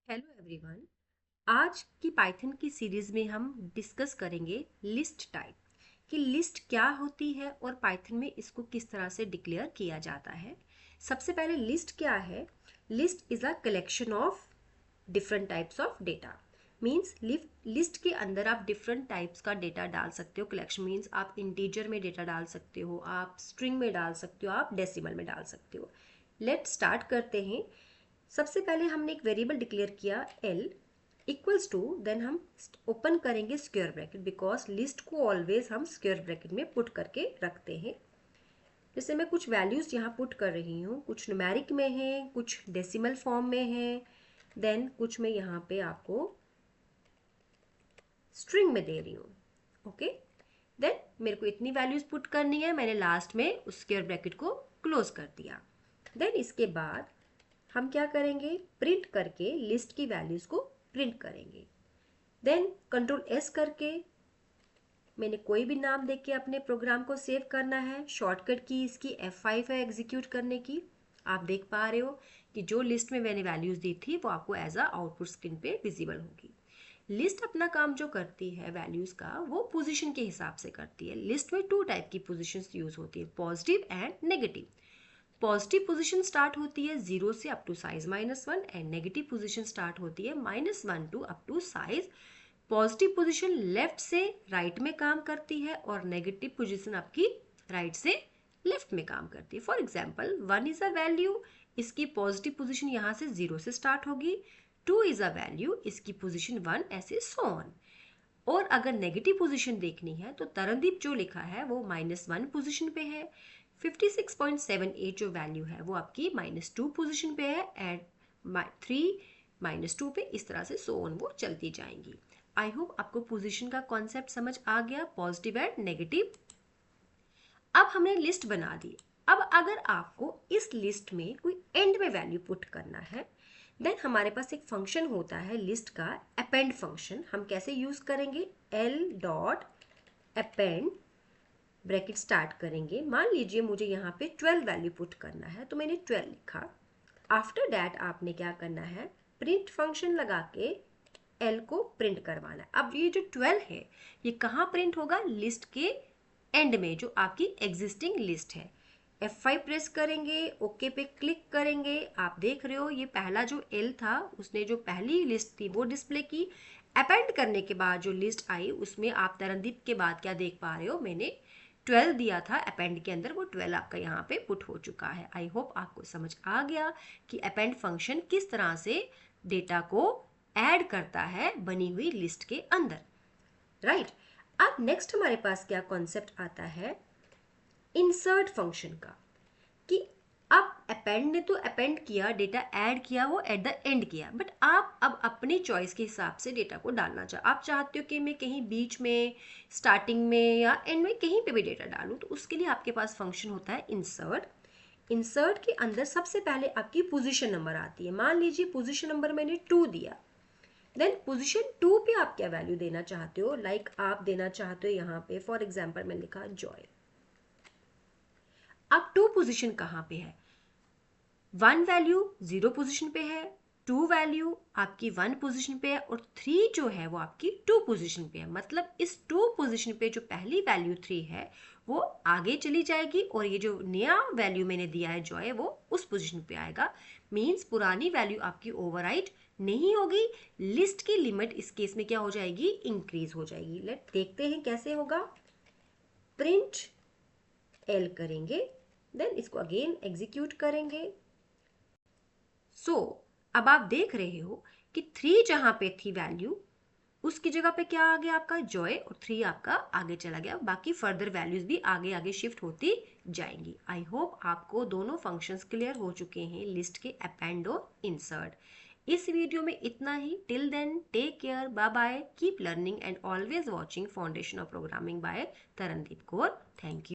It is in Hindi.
Hello everyone. आज की पाइथन की सीरीज में हम डिस्कस करेंगे लिस्ट टाइप कि लिस्ट क्या होती है और पाइथन में इसको किस तरह से डिक्लेयर किया जाता है। सबसे पहले लिस्ट क्या है? List is a collection of different types of data. Means list के अंदर आप डिफरेंट टाइप्स का डेटा डाल सकते हो। कलेक्शन मीन्स आप इंटीजर में डेटा डाल सकते हो, आप स्ट्रिंग में डाल सकते हो, आप डेसिमल में डाल सकते हो। लेट स्टार्ट करते हैं। सबसे पहले हमने एक वेरिएबल डिक्लेयर किया l इक्वल्स टू, देन हम ओपन करेंगे स्क्वायर ब्रैकेट, बिकॉज लिस्ट को ऑलवेज हम स्क्वायर ब्रैकेट में पुट करके रखते हैं। जैसे मैं कुछ वैल्यूज यहाँ पुट कर रही हूँ, कुछ न्यूमेरिक में है, कुछ डेसिमल फॉर्म में है, देन कुछ मैं यहाँ पे आपको स्ट्रिंग में दे रही हूँ। ओके, देन मेरे को इतनी वैल्यूज पुट करनी है, मैंने लास्ट में उस स्क्वायर ब्रैकेट को क्लोज कर दिया। देन इसके बाद हम क्या करेंगे, प्रिंट करके लिस्ट की वैल्यूज को प्रिंट करेंगे। देन कंट्रोल एस करके मैंने कोई भी नाम देके के अपने प्रोग्राम को सेव करना है। शॉर्टकट की इसकी F5 है एग्जीक्यूट करने की। आप देख पा रहे हो कि जो लिस्ट में मैंने वैल्यूज दी थी वो आपको एज अ आउटपुट स्क्रीन पे विजिबल होगी। लिस्ट अपना काम जो करती है वैल्यूज का, वो पोजीशन के हिसाब से करती है। लिस्ट में टू टाइप की पोजीशंस यूज होती है, positive and negative. Positive position start होती है 0 से up to size -1 and negative position start होती है -1 to up to size. Positive position left से राइट में काम करती है और नेगेटिव पोजीशन आपकी राइट से लेफ्ट में काम करती है। For example 1 is a value, इसकी पॉजिटिव पोजीशन यहाँ से 0 से स्टार्ट होगी। 2 इज अ वैल्यू, इसकी पोजीशन 1, ऐसे सो ऑन। और अगर नेगेटिव पोजीशन देखनी है तो तरनदीप जो लिखा है वो -1 पोजीशन पे है। 56.78 जो वैल्यू है वो आपकी -2 पोजीशन पे है एंड 3 -2 पे, इस तरह से सो ऑन वो चलती जाएंगी। आई होप आपको पोजीशन का कॉन्सेप्ट समझ आ गया, पॉजिटिव एंड नेगेटिव। अब हमने लिस्ट बना दी। अब अगर आपको इस लिस्ट में कोई एंड में वैल्यू पुट करना है, देन हमारे पास एक फंक्शन होता है लिस्ट का, अपेंड फंक्शन। हम कैसे यूज करेंगे, l dot append bracket start करेंगे। मान लीजिए मुझे यहाँ पे 12 वैल्यू पुट करना है, तो मैंने 12 लिखा। आफ्टर दैट आपने क्या करना है, प्रिंट फंक्शन लगा के l को प्रिंट करवाना है। अब ये जो 12 है ये कहाँ प्रिंट होगा, लिस्ट के एंड में, जो आपकी एग्जिस्टिंग लिस्ट है। F5 प्रेस करेंगे, ओके पे क्लिक करेंगे। आप देख रहे हो ये पहला जो L था उसने जो पहली लिस्ट थी वो डिस्प्ले की। अपेंड करने के बाद जो लिस्ट आई उसमें आप तरनदीप के बाद क्या देख पा रहे हो, मैंने 12 दिया था अपेंड के अंदर, वो 12 आपका यहाँ पे पुट हो चुका है। आई होप आपको समझ आ गया कि अपेंड फंक्शन किस तरह से डेटा को ऐड करता है बनी हुई लिस्ट के अंदर, राइट। अब नेक्स्ट हमारे पास क्या कॉन्सेप्ट आता है, इंसर्ट फंक्शन का, कि अब अपेंड ने तो अपेंड किया, डेटा ऐड किया, वो एट द एंड किया, बट आप अब अपनी चॉइस के हिसाब से डेटा को डालना आप चाहते हो कि मैं कहीं बीच में, स्टार्टिंग में या एंड में कहीं पे भी डेटा डालूं, तो उसके लिए आपके पास फंक्शन होता है इंसर्ट। इंसर्ट के अंदर सबसे पहले आपकी पोजीशन नंबर आती है। मान लीजिए पोजीशन नंबर मैंने 2 दिया, देन पोजीशन 2 पे आप क्या वैल्यू देना चाहते हो, लाइक आप देना चाहते हो यहाँ पे फॉर एग्जाम्पल मैं लिखा जॉय। अब 2 पोजीशन कहाँ पे है, 1 वैल्यू 0 पोजीशन पे है, 2 वैल्यू आपकी 1 पोजीशन पे है और 3 जो है वो आपकी 2 पोजीशन पे है। मतलब इस 2 पोजीशन पे जो पहली वैल्यू 3 है वो आगे चली जाएगी और ये जो नया वैल्यू मैंने दिया है जॉय वो उस पोजीशन पे आएगा। मीन्स पुरानी वैल्यू आपकी ओवरराइट नहीं होगी, लिस्ट की लिमिट इस केस में क्या हो जाएगी, इंक्रीज हो जाएगी। लेट देखते हैं कैसे होगा। प्रिंट एल करेंगे, देन इसको अगेन एग्जीक्यूट करेंगे। सो अब आप देख रहे हो कि 3 जहां पे थी वैल्यू उसकी जगह पे क्या आ गया आपका जॉय और 3 आपका आगे चला गया। बाकी फर्दर वैल्यूज भी आगे आगे शिफ्ट होती जाएंगी। आई होप आपको दोनों फंक्शंस क्लियर हो चुके हैं, लिस्ट के अपेंड और इंसर्ट। इस वीडियो में इतना ही। Till then take care, bye bye, keep learning and always watching foundation of programming by Tarandeep Kaur. Thank you.